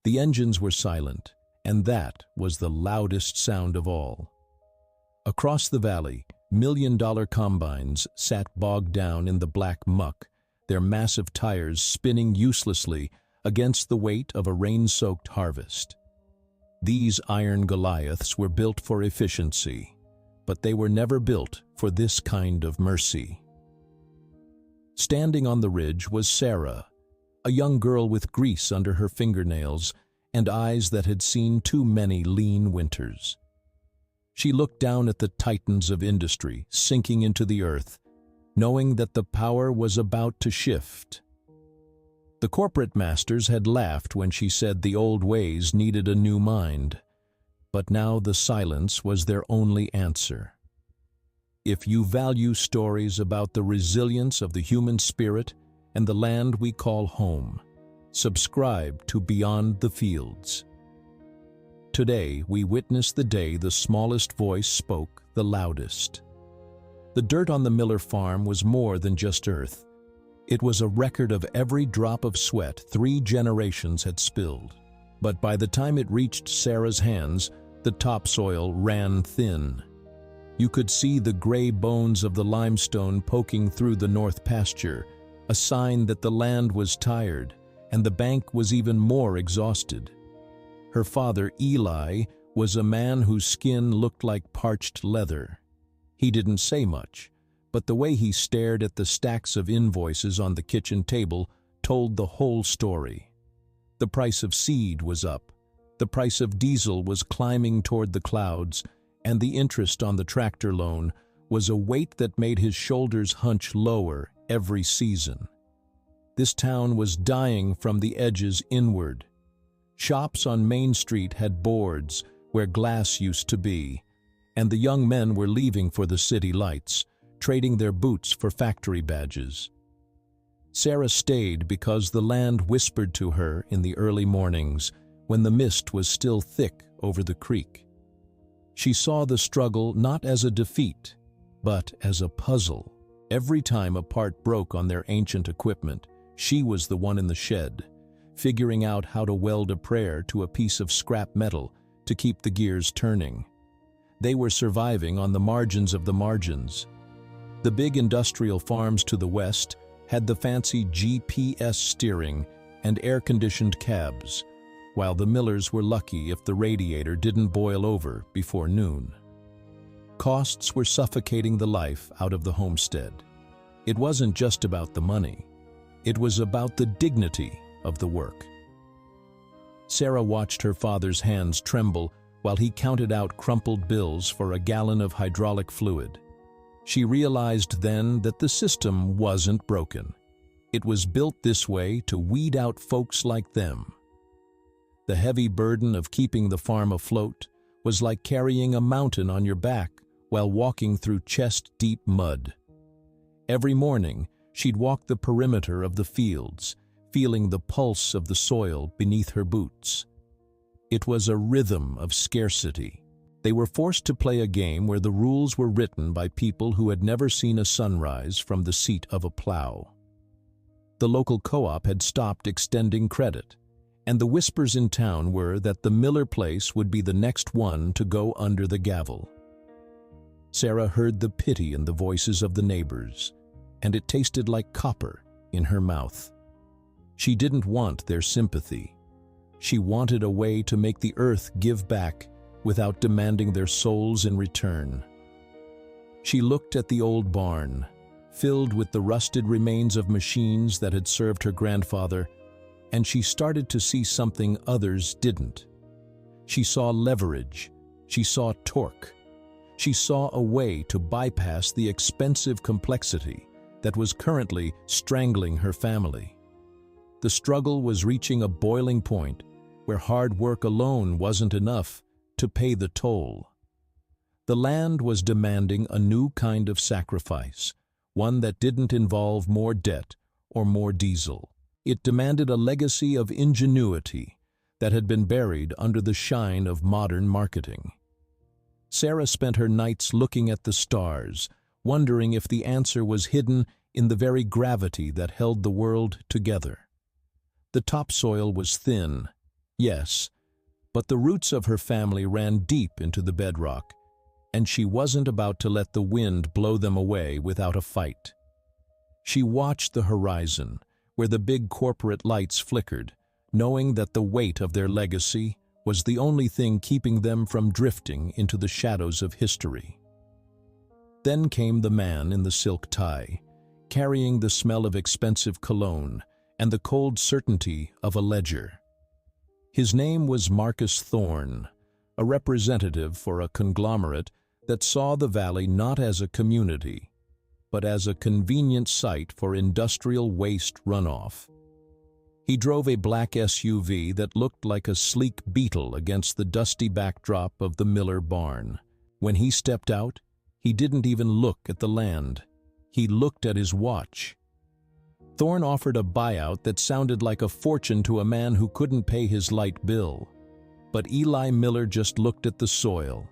The engines were silent, and that was the loudest sound of all. Across the valley, million-dollar combines sat bogged down in the black muck, their massive tires spinning uselessly against the weight of a rain-soaked harvest. These iron Goliaths were built for efficiency, but they were never built for this kind of mercy. Standing on the ridge was Sarah, a young girl with grease under her fingernails and eyes that had seen too many lean winters. She looked down at the titans of industry sinking into the earth, knowing that the power was about to shift. The corporate masters had laughed when she said the old ways needed a new mind, but now the silence was their only answer. If you value stories about the resilience of the human spirit and the land we call home, subscribe to Beyond the Fields. Today, we witness the day the smallest voice spoke the loudest. The dirt on the Miller farm was more than just earth. It was a record of every drop of sweat 3 generations had spilled. But by the time it reached Sarah's hands, the topsoil ran thin. You could see the gray bones of the limestone poking through the north pasture, a sign that the land was tired, and the bank was even more exhausted. Her father, Eli, was a man whose skin looked like parched leather. He didn't say much, but the way he stared at the stacks of invoices on the kitchen table told the whole story. The price of seed was up, the price of diesel was climbing toward the clouds, and the interest on the tractor loan was a weight that made his shoulders hunch lower every season. This town was dying from the edges inward. Shops on Main Street had boards where glass used to be, and the young men were leaving for the city lights, trading their boots for factory badges. Sarah stayed because the land whispered to her in the early mornings when the mist was still thick over the creek. She saw the struggle not as a defeat, but as a puzzle. Every time a part broke on their ancient equipment, she was the one in the shed, figuring out how to weld a prayer to a piece of scrap metal to keep the gears turning. They were surviving on the margins of the margins. The big industrial farms to the west had the fancy GPS steering and air-conditioned cabs, while the Millers were lucky if the radiator didn't boil over before noon. Costs were suffocating the life out of the homestead. It wasn't just about the money. It was about the dignity of the work. Sarah watched her father's hands tremble while he counted out crumpled bills for a gallon of hydraulic fluid. She realized then that the system wasn't broken. It was built this way to weed out folks like them. The heavy burden of keeping the farm afloat was like carrying a mountain on your back while walking through chest-deep mud. Every morning, she'd walk the perimeter of the fields, feeling the pulse of the soil beneath her boots. It was a rhythm of scarcity. They were forced to play a game where the rules were written by people who had never seen a sunrise from the seat of a plow. The local co-op had stopped extending credit, and the whispers in town were that the Miller place would be the next one to go under the gavel. Sarah heard the pity in the voices of the neighbors, and it tasted like copper in her mouth. She didn't want their sympathy. She wanted a way to make the earth give back without demanding their souls in return. She looked at the old barn, filled with the rusted remains of machines that had served her grandfather, and she started to see something others didn't. She saw leverage. She saw torque. She saw a way to bypass the expensive complexity that was currently strangling her family. The struggle was reaching a boiling point where hard work alone wasn't enough to pay the toll. The land was demanding a new kind of sacrifice, one that didn't involve more debt or more diesel. It demanded a legacy of ingenuity that had been buried under the shine of modern marketing. Sarah spent her nights looking at the stars, wondering if the answer was hidden in the very gravity that held the world together. The topsoil was thin, Yes, but the roots of her family ran deep into the bedrock, and she wasn't about to let the wind blow them away without a fight. She watched the horizon, where the big corporate lights flickered, knowing that the weight of their legacy was the only thing keeping them from drifting into the shadows of history. Then came the man in the silk tie, carrying the smell of expensive cologne and the cold certainty of a ledger. His name was Marcus Thorne, a representative for a conglomerate that saw the valley not as a community, but as a convenient site for industrial waste runoff. He drove a black SUV that looked like a sleek Beetle against the dusty backdrop of the Miller barn. When he stepped out, he didn't even look at the land. He looked at his watch. Thorne offered a buyout that sounded like a fortune to a man who couldn't pay his light bill. But Eli Miller just looked at the soil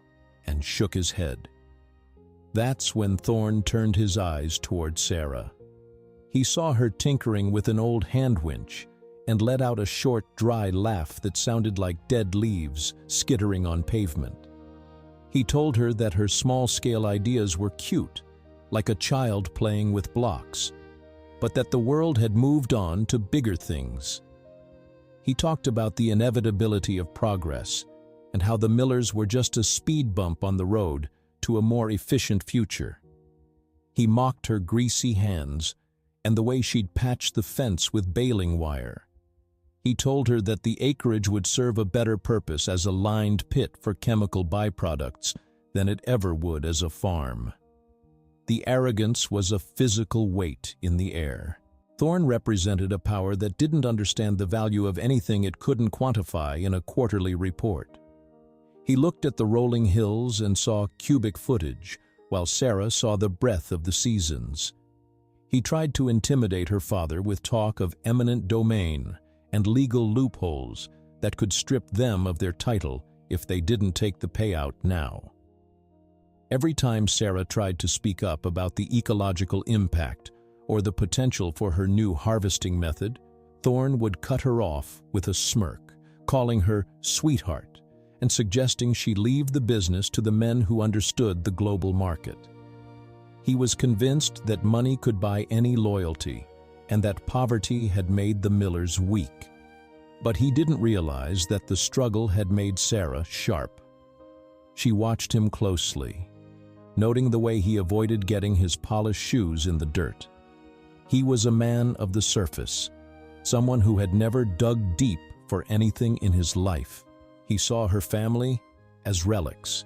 and shook his head. That's when Thorne turned his eyes toward Sarah. He saw her tinkering with an old hand winch and let out a short, dry laugh that sounded like dead leaves skittering on pavement. He told her that her small-scale ideas were cute, like a child playing with blocks, but that the world had moved on to bigger things. He talked about the inevitability of progress and how the Millers were just a speed bump on the road to a more efficient future. He mocked her greasy hands and the way she'd patched the fence with baling wire. He told her that the acreage would serve a better purpose as a lined pit for chemical byproducts than it ever would as a farm. The arrogance was a physical weight in the air. Thorne represented a power that didn't understand the value of anything it couldn't quantify in a quarterly report. He looked at the rolling hills and saw cubic footage, while Sarah saw the breadth of the seasons. He tried to intimidate her father with talk of eminent domain and legal loopholes that could strip them of their title if they didn't take the payout now. Every time Sarah tried to speak up about the ecological impact or the potential for her new harvesting method, Thorne would cut her off with a smirk, calling her sweetheart and suggesting she leave the business to the men who understood the global market. He was convinced that money could buy any loyalty and that poverty had made the Millers weak. But he didn't realize that the struggle had made Sarah sharp. She watched him closely, noting the way he avoided getting his polished shoes in the dirt. He was a man of the surface, someone who had never dug deep for anything in his life. He saw her family as relics,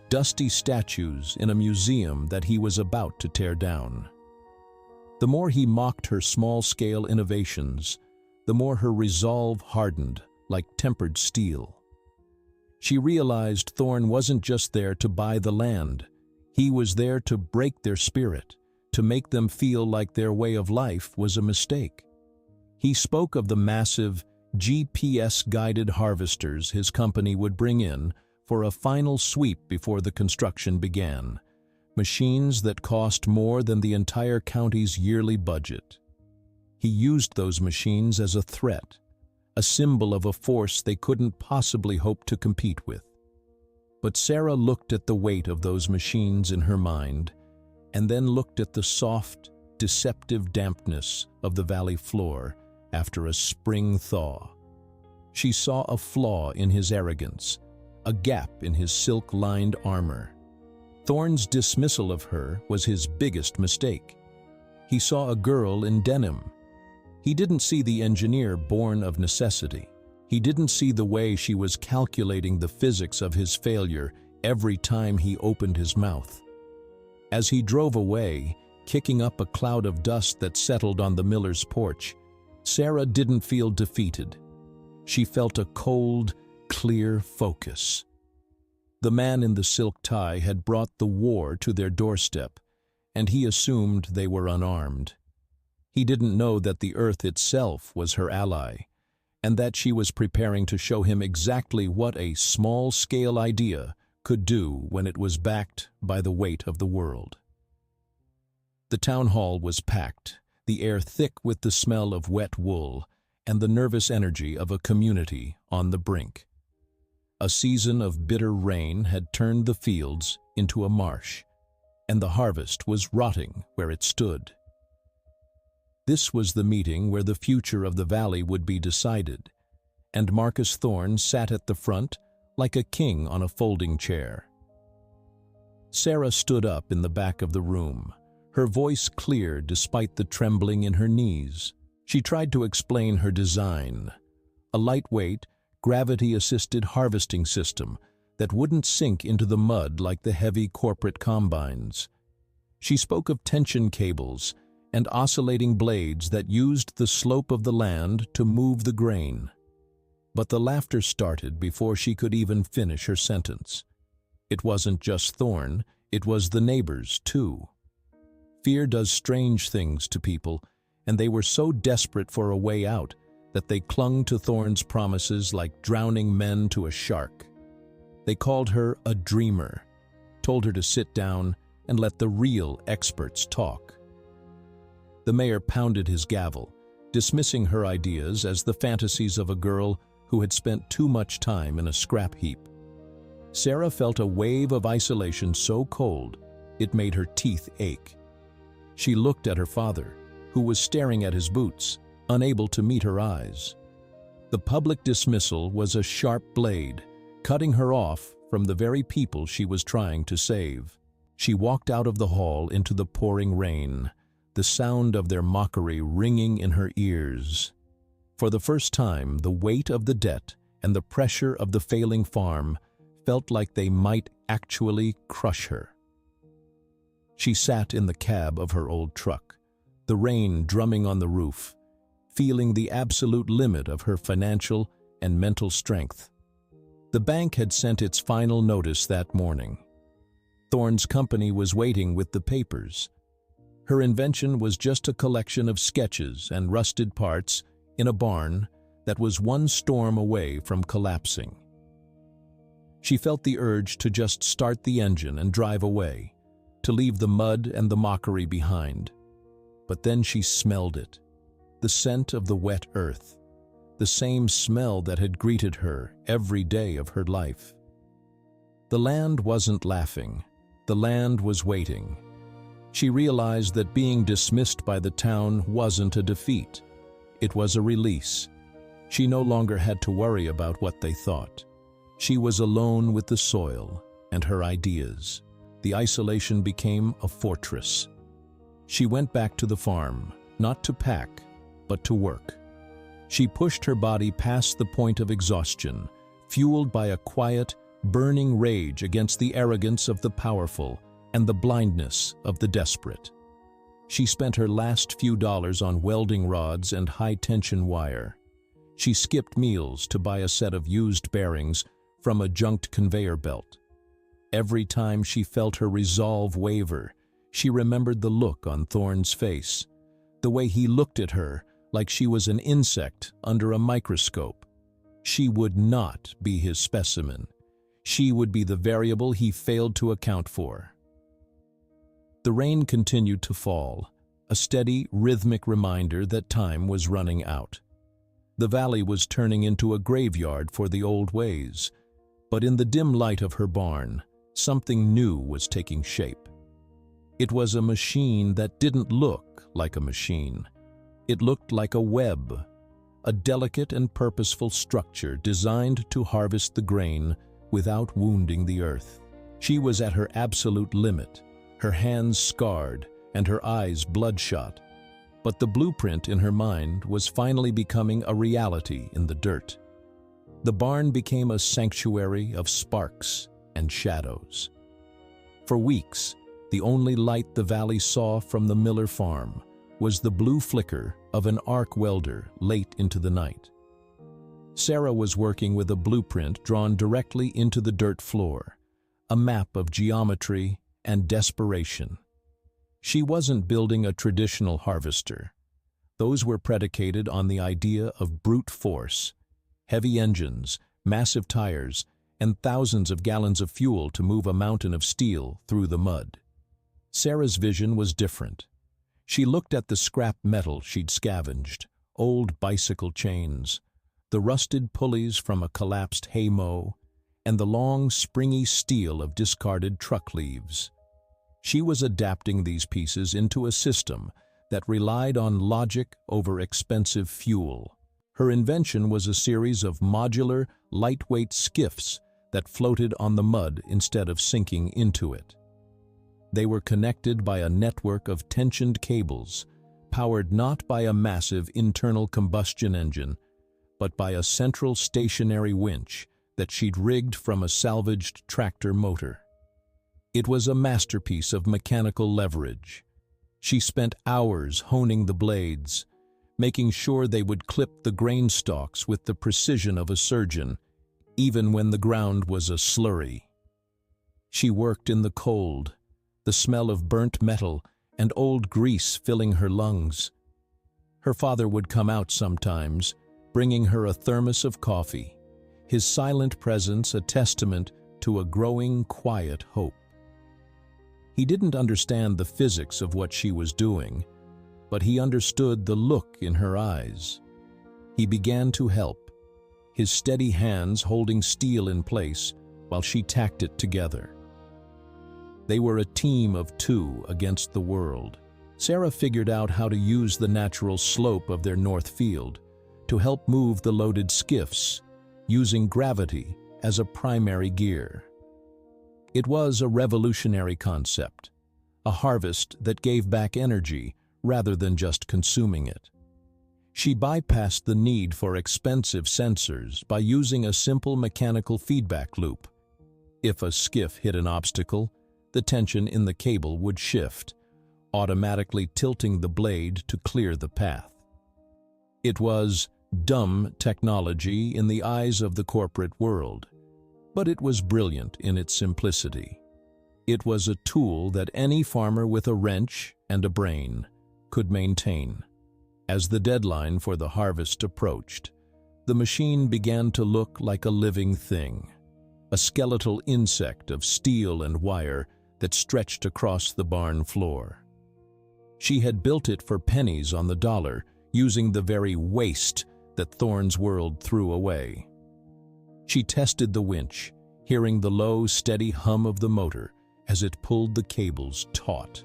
dusty statues in a museum that he was about to tear down. The more he mocked her small-scale innovations, the more her resolve hardened like tempered steel. She realized Thorne wasn't just there to buy the land. He was there to break their spirit, to make them feel like their way of life was a mistake. He spoke of the massive, GPS-guided harvesters his company would bring in for a final sweep before the construction began, machines that cost more than the entire county's yearly budget. He used those machines as a threat, a symbol of a force they couldn't possibly hope to compete with. But Sarah looked at the weight of those machines in her mind, and then looked at the soft, deceptive dampness of the valley floor after a spring thaw. She saw a flaw in his arrogance, a gap in his silk-lined armor. Thorne's dismissal of her was his biggest mistake. He saw a girl in denim. He didn't see the engineer born of necessity. He didn't see the way she was calculating the physics of his failure every time he opened his mouth. As he drove away, kicking up a cloud of dust that settled on the Miller's porch, Sarah didn't feel defeated. She felt a cold, clear focus. The man in the silk tie had brought the war to their doorstep, and he assumed they were unarmed. He didn't know that the earth itself was her ally, and that she was preparing to show him exactly what a small-scale idea could do when it was backed by the weight of the world. The town hall was packed, the air thick with the smell of wet wool, and the nervous energy of a community on the brink. A season of bitter rain had turned the fields into a marsh, and the harvest was rotting where it stood. This was the meeting where the future of the valley would be decided, and Marcus Thorne sat at the front like a king on a folding chair. Sarah stood up in the back of the room, her voice clear despite the trembling in her knees. She tried to explain her design, a lightweight, gravity-assisted harvesting system that wouldn't sink into the mud like the heavy corporate combines. She spoke of tension cables and oscillating blades that used the slope of the land to move the grain. But the laughter started before she could even finish her sentence. It wasn't just Thorne, it was the neighbors, too. Fear does strange things to people, and they were so desperate for a way out that they clung to Thorne's promises like drowning men to a shark. They called her a dreamer, told her to sit down and let the real experts talk. The mayor pounded his gavel, dismissing her ideas as the fantasies of a girl who had spent too much time in a scrap heap. Sarah felt a wave of isolation so cold it made her teeth ache. She looked at her father, who was staring at his boots, unable to meet her eyes. The public dismissal was a sharp blade, cutting her off from the very people she was trying to save. She walked out of the hall into the pouring rain, the sound of their mockery ringing in her ears. For the first time, the weight of the debt and the pressure of the failing farm felt like they might actually crush her. She sat in the cab of her old truck, the rain drumming on the roof, feeling the absolute limit of her financial and mental strength. The bank had sent its final notice that morning. Thorne's company was waiting with the papers. Her invention was just a collection of sketches and rusted parts in a barn that was one storm away from collapsing. She felt the urge to just start the engine and drive away, to leave the mud and the mockery behind. But then she smelled it, the scent of the wet earth, the same smell that had greeted her every day of her life. The land wasn't laughing, the land was waiting. She realized that being dismissed by the town wasn't a defeat, it was a release. She no longer had to worry about what they thought. She was alone with the soil and her ideas. The isolation became a fortress. She went back to the farm, not to pack, but to work. She pushed her body past the point of exhaustion, fueled by a quiet, burning rage against the arrogance of the powerful and the blindness of the desperate. She spent her last few dollars on welding rods and high-tension wire. She skipped meals to buy a set of used bearings from a junked conveyor belt. Every time she felt her resolve waver, she remembered the look on Thorne's face, the way he looked at her like she was an insect under a microscope. She would not be his specimen. She would be the variable he failed to account for. The rain continued to fall, a steady, rhythmic reminder that time was running out. The valley was turning into a graveyard for the old ways, but in the dim light of her barn, something new was taking shape. It was a machine that didn't look like a machine. It looked like a web, a delicate and purposeful structure designed to harvest the grain without wounding the earth. She was at her absolute limit, her hands scarred and her eyes bloodshot, but the blueprint in her mind was finally becoming a reality in the dirt. The barn became a sanctuary of sparks and shadows. For weeks, the only light the valley saw from the Miller farm was the blue flicker of an arc welder late into the night. Sarah was working with a blueprint drawn directly into the dirt floor, a map of geometry and desperation. She wasn't building a traditional harvester. Those were predicated on the idea of brute force, heavy engines, massive tires, and thousands of gallons of fuel to move a mountain of steel through the mud. Sarah's vision was different. She looked at the scrap metal she'd scavenged, old bicycle chains, the rusted pulleys from a collapsed haymow, and the long, springy steel of discarded truck leaves. She was adapting these pieces into a system that relied on logic over expensive fuel. Her invention was a series of modular, lightweight skiffs that floated on the mud instead of sinking into it. They were connected by a network of tensioned cables, powered not by a massive internal combustion engine, but by a central stationary winch that she'd rigged from a salvaged tractor motor. It was a masterpiece of mechanical leverage. She spent hours honing the blades, making sure they would clip the grain stalks with the precision of a surgeon, even when the ground was a slurry. She worked in the cold, the smell of burnt metal and old grease filling her lungs. Her father would come out sometimes, bringing her a thermos of coffee, his silent presence a testament to a growing, quiet hope. He didn't understand the physics of what she was doing, but he understood the look in her eyes. He began to help, his steady hands holding steel in place while she tacked it together. They were a team of two against the world. Sarah figured out how to use the natural slope of their north field to help move the loaded skiffs, using gravity as a primary gear. It was a revolutionary concept, a harvest that gave back energy rather than just consuming it. She bypassed the need for expensive sensors by using a simple mechanical feedback loop. If a skiff hit an obstacle, the tension in the cable would shift, automatically tilting the blade to clear the path. It was dumb technology in the eyes of the corporate world, but it was brilliant in its simplicity. It was a tool that any farmer with a wrench and a brain could maintain. As the deadline for the harvest approached, the machine began to look like a living thing, a skeletal insect of steel and wire that stretched across the barn floor. She had built it for pennies on the dollar, using the very waste that Thorne's world threw away. She tested the winch, hearing the low, steady hum of the motor as it pulled the cables taut.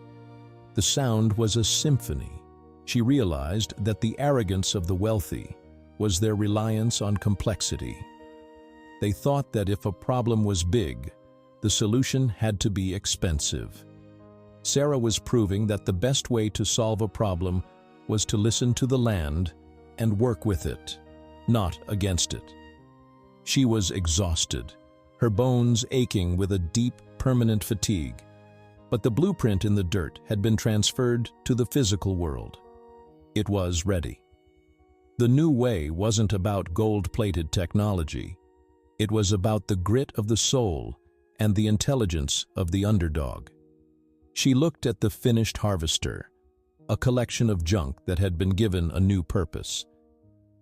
The sound was a symphony. She realized that the arrogance of the wealthy was their reliance on complexity. They thought that if a problem was big, the solution had to be expensive. Sarah was proving that the best way to solve a problem was to listen to the land and work with it, not against it. She was exhausted, her bones aching with a deep, permanent fatigue, but the blueprint in the dirt had been transferred to the physical world. It was ready. The new way wasn't about gold-plated technology. It was about the grit of the soul and the intelligence of the underdog. She looked at the finished harvester, a collection of junk that had been given a new purpose,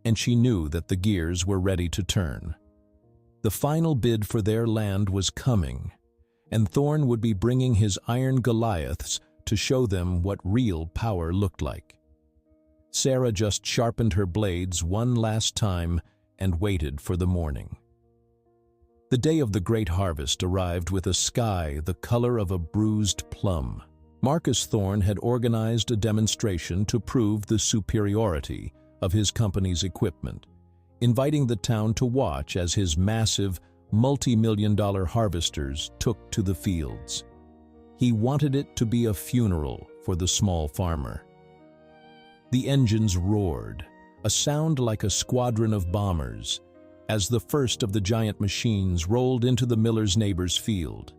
and she knew that the gears were ready to turn. The final bid for their land was coming, and Thorne would be bringing his iron Goliaths to show them what real power looked like. Sarah just sharpened her blades one last time and waited for the morning. The day of the great harvest arrived with a sky the color of a bruised plum. Marcus Thorne had organized a demonstration to prove the superiority of his company's equipment, inviting the town to watch as his massive, multi-million-dollar harvesters took to the fields. He wanted it to be a funeral for the small farmer. The engines roared, a sound like a squadron of bombers, as the first of the giant machines rolled into the miller's neighbor's field.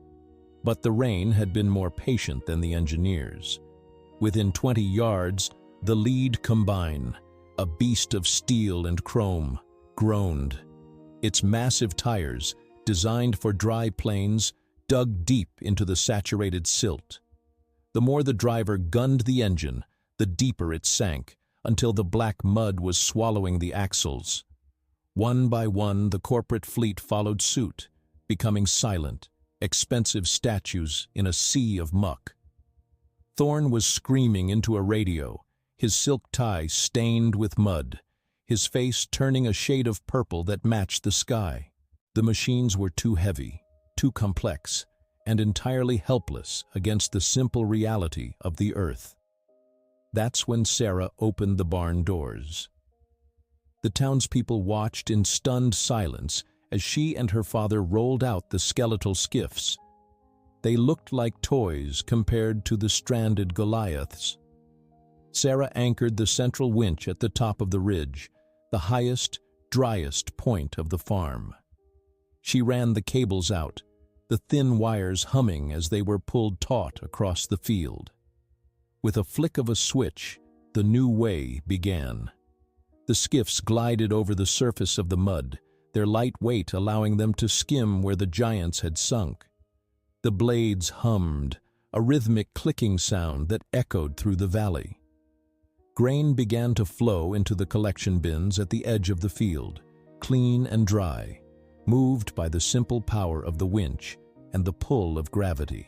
But the rain had been more patient than the engineers. Within 20 yards, the lead combine, a beast of steel and chrome, groaned. Its massive tires, designed for dry plains, dug deep into the saturated silt. The more the driver gunned the engine, the deeper it sank, until the black mud was swallowing the axles. One by one, the corporate fleet followed suit, becoming silent, expensive statues in a sea of muck. Thorne was screaming into a radio, his silk tie stained with mud, his face turning a shade of purple that matched the sky. The machines were too heavy, too complex, and entirely helpless against the simple reality of the earth. That's when Sarah opened the barn doors. The townspeople watched in stunned silence as she and her father rolled out the skeletal skiffs. They looked like toys compared to the stranded Goliaths. Sarah anchored the central winch at the top of the ridge, the highest, driest point of the farm. She ran the cables out, the thin wires humming as they were pulled taut across the field. With a flick of a switch, the new way began. The skiffs glided over the surface of the mud, their light weight allowing them to skim where the giants had sunk. The blades hummed, a rhythmic clicking sound that echoed through the valley. Grain began to flow into the collection bins at the edge of the field, clean and dry, moved by the simple power of the winch and the pull of gravity.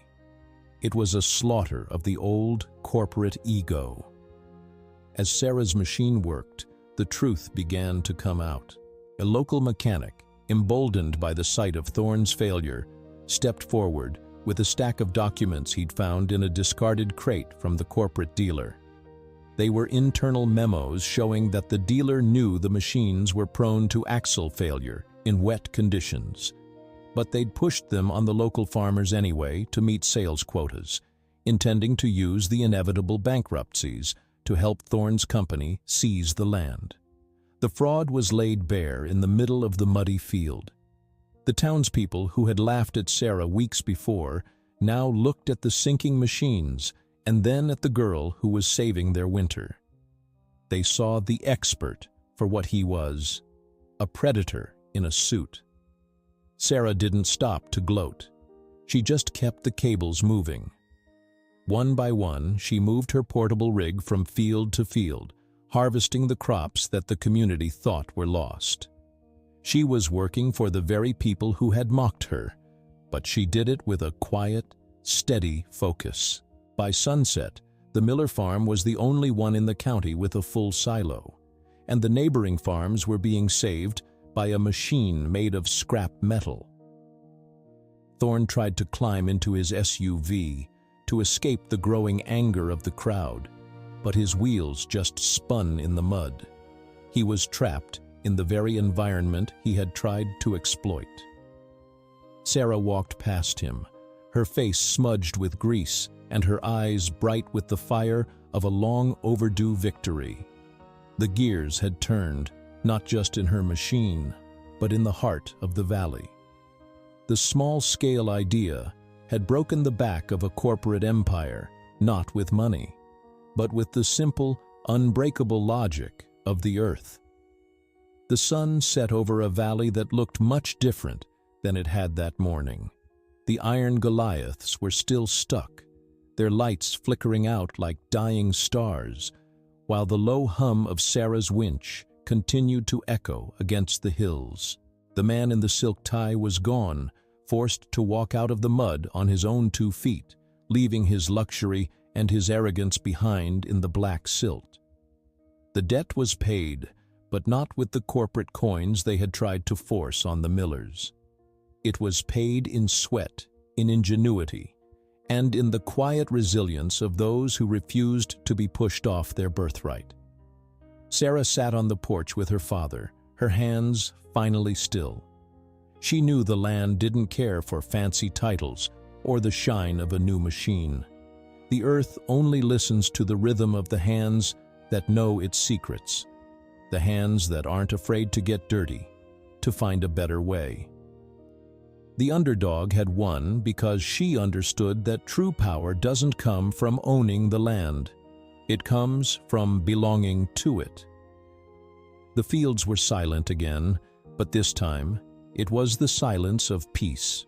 It was a slaughter of the old corporate ego. As Sarah's machine worked, the truth began to come out. A local mechanic, emboldened by the sight of Thorne's failure, stepped forward with a stack of documents he'd found in a discarded crate from the corporate dealer. They were internal memos showing that the dealer knew the machines were prone to axle failure in wet conditions, but they'd pushed them on the local farmers anyway to meet sales quotas, intending to use the inevitable bankruptcies to help Thorne's company seize the land. The fraud was laid bare in the middle of the muddy field. The townspeople who had laughed at Sarah weeks before now looked at the sinking machines and then at the girl who was saving their winter. They saw the expert for what he was, a predator in a suit. Sarah didn't stop to gloat. She just kept the cables moving. One by one, she moved her portable rig from field to field, harvesting the crops that the community thought were lost. She was working for the very people who had mocked her, but she did it with a quiet, steady focus. By sunset, the Miller farm was the only one in the county with a full silo, and the neighboring farms were being saved by a machine made of scrap metal. Thorne tried to climb into his SUV to escape the growing anger of the crowd, but his wheels just spun in the mud. He was trapped in the very environment he had tried to exploit. Sarah walked past him, her face smudged with grease and her eyes bright with the fire of a long-overdue victory. The gears had turned, not just in her machine, but in the heart of the valley. The small-scale idea had broken the back of a corporate empire, not with money, but with the simple, unbreakable logic of the earth. The sun set over a valley that looked much different than it had that morning. The iron Goliaths were still stuck, their lights flickering out like dying stars, while the low hum of Sarah's winch continued to echo against the hills. The man in the silk tie was gone, forced to walk out of the mud on his own 2 feet, leaving his luxury and his arrogance behind in the black silt. The debt was paid, but not with the corporate coins they had tried to force on the Millers. It was paid in sweat, in ingenuity, and in the quiet resilience of those who refused to be pushed off their birthright. Sarah sat on the porch with her father, her hands finally still. She knew the land didn't care for fancy titles or the shine of a new machine. The earth only listens to the rhythm of the hands that know its secrets, the hands that aren't afraid to get dirty, to find a better way. The underdog had won because she understood that true power doesn't come from owning the land. It comes from belonging to it. The fields were silent again, but this time it was the silence of peace.